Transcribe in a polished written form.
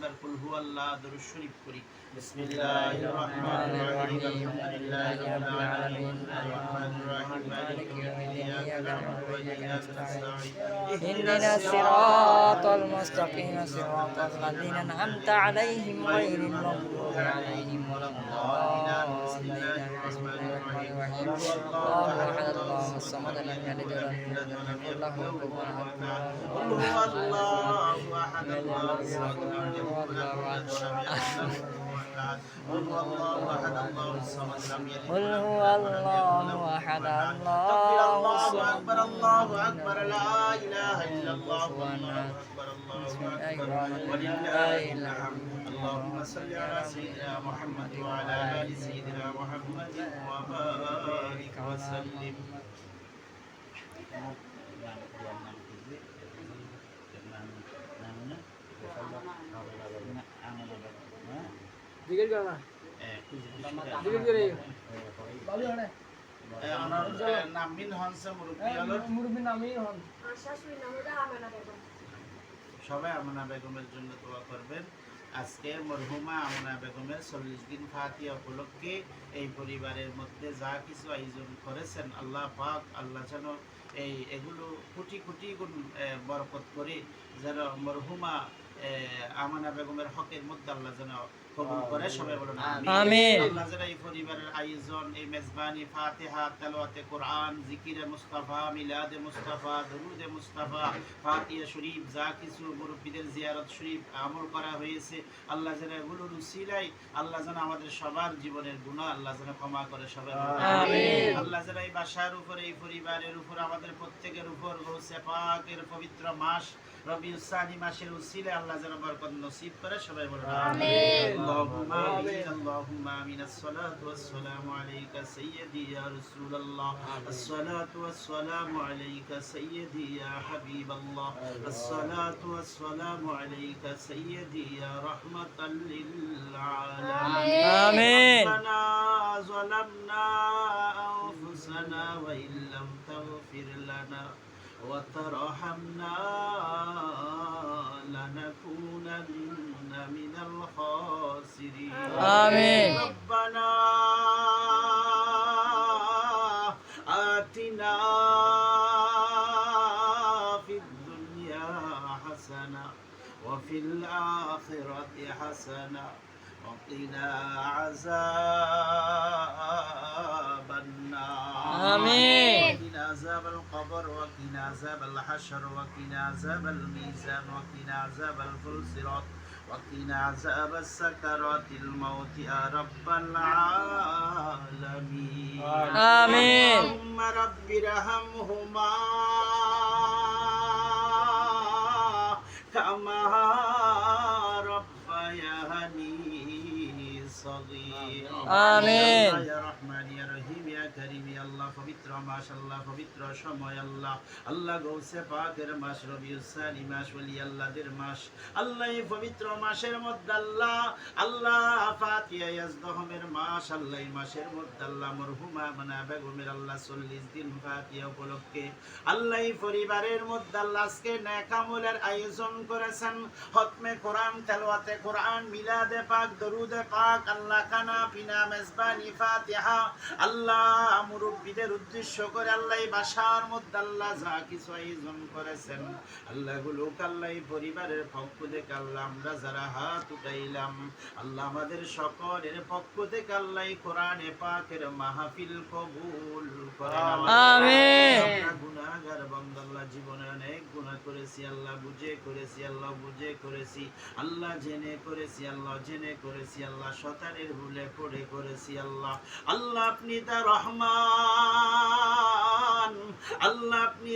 একবার কুল হুয়াল্লাহ দরুদ শরীফ করি। বিসমিল্লাহির রহমানির রহিম আলহামদুলিল্লাহি রাব্বিল আলামিন আর-রাহমানির রহিম মালিকি ইয়াউমিদ্দিন ইয়াকা না'বুদু ওয়া ইয়াকা নাস্তাঈন ইহদিনাস সিরাতাল মুস্তাকিম সিরাতাল লাযিনা আন'আমতা আলাইহিম গায়রিল মাগদুবি আলাইহিম ওয়ালাদ-দাল্লিন বিসমিল্লাহির রহমানির রহিম আল্লাহু আহাদ আল্লাহুস সামাদ লাম ইয়ালিদ ওয়া লাম ইউলাদ ওয়া লাম ইয়াকুল লাহু কুফুওয়ান আহাদ قل هو الله احد الله الصمد لم يلد ولم يولد ولم يكن له كفوا احد قل هو الله احد الله الصمد لم يلد قل هو الله احد الله الله اكبر الله اكبر لا اله الا الله والله اكبر الله اكبر ولله الحمد اللهم صل على سيدنا محمد وعلى ال سيدنا محمد وبارك وسلم জিকির করো না জিকির করে ভালো হয় নামিন হনসে মুরব্বি হলো মুরব্বি নামই হন শাশুড়ি নাম হলো আমানা বেগম। সবাই আমানা বেগমের জন্য দোয়া করবেন। আজকে মরহুমা আমানা বেগমের 40 দিন ফাতিহা উপলক্ষে এই পরিবারের মধ্যে যা কিছু আয়োজন করেছেন আল্লাহ পাক আল্লাহ যেন এগুলো কোটি কোটি গুণ বরকত করে যেন মরহুমা আমানা বেগমের হকের মধ্যে আল্লাহ যেন কবুল করে। সবাই বলুন আমিন। আল্লাহ যেন এই পরিবারের আয়োজন, এই মেজবানি, ফাতিহা, তেলাওয়াতে কোরআন, জিকিরে মুস্তাফা, মিলাদে মুস্তাফা, দরুদে মুস্তাফা, ফাতিহা শরীফ যা কিছু মুরব্বিদের জিয়ারত শরীফ আমল করা হয়েছে আল্লাহ যেন এগুলোর উসিলায় আল্লাহ যেন আমাদের সবার জীবনের গুনাহ আল্লাহ যেন ক্ষমা করে। সবাই বলুন আমিন। আল্লাহ যেন এই বাসার উপর, এই পরিবারের উপর, আমাদের প্রত্যেকের উপর গৌসে পাকের পবিত্র মাস রবিউস সানি মাসের উসিলায় আল্লাহ যেন বরকত নসিব করে। সবাই বলুন আমিন। اللهم آمين اللهم آمين الصلاة والسلام عليك سيدي يا رسول الله الصلاة والسلام عليك سيدي يا حبيب الله الصلاة والسلام عليك سيدي يا رحمة للعالمين آمين. ربنا ظلمنا أنفسنا وإن لم تغفر لنا وترحمنا لنكونن من الخاسرين آمين. ربنا آتنا في الدنيا حسنة وفي الآخرة حسنة وقنا عذاب النار آمين. وقنا عذاب القبر وقنا عذاب الحشر وقنا عذاب الميزان وقنا عذاب الفلسرات وقنا عذاب السكرات الموت يا رب العالمين آمين. اللهم رب ارحمهما كما ربياني صغيرا آمين. يا رحمن يا رحيم يا كريم يا الله পবিত্র মাস আল্লাহ পবিত্র সময় আল্লাহ আল্লাহ গৌসে পাকের মাস রবিউস সানি মাস ওলি আল্লাহদের মাস আল্লাহ এই পবিত্র মাসের মধ্যে আল্লাহ আল্লাহ ফাতিহা ইয়াজদহমের মাস আল্লাহ এই মাসের মধ্যে আল্লাহ মরহুমা আমানা বেগমের আল্লাহ 40 দিন ফাতিহা উপলক্ষে আল্লাহ এই পরিবারের মধ্যে আল্লাহ আজকে নেক আমলের আয়োজন করেছেন। খতমে কোরআন, তেলাওয়াতে কোরআন, মিলাদে পাক, দরুদে পাক, আল্লাহ খানা পিনা, মেজবানি, ফাতিহা আল্লাহ মুরব্বিদের উদ্দেশ্য করে আল্লাহ এই বাসার মধ্যে আল্লাহ যা কিছু আয়োজন করেছেন আল্লাহ গুলো আল্লাহ এই পরিবারের পক্ষ থেকে আল্লাহ আমরা যারা হাত উঠাইলাম আল্লাহ আমাদের সকলের পক্ষ থেকে আল্লাহ এই কোরআনে পাকের মাহফিল কবুল করেন। আমিন। আমরা গুনাহগার বান্দা আল্লাহ জীবনে অনেক গুনাহ করেছি আল্লাহ বুঝে করেছি আল্লাহ বুঝে করেছি আল্লাহ জেনে করেছি আল্লাহ জেনে করেছি আল্লাহ শয়তানের ভুলে পড়ে করেছি আল্লাহ আল্লাহ আপনি তার রহমান আল্লাহ আপনি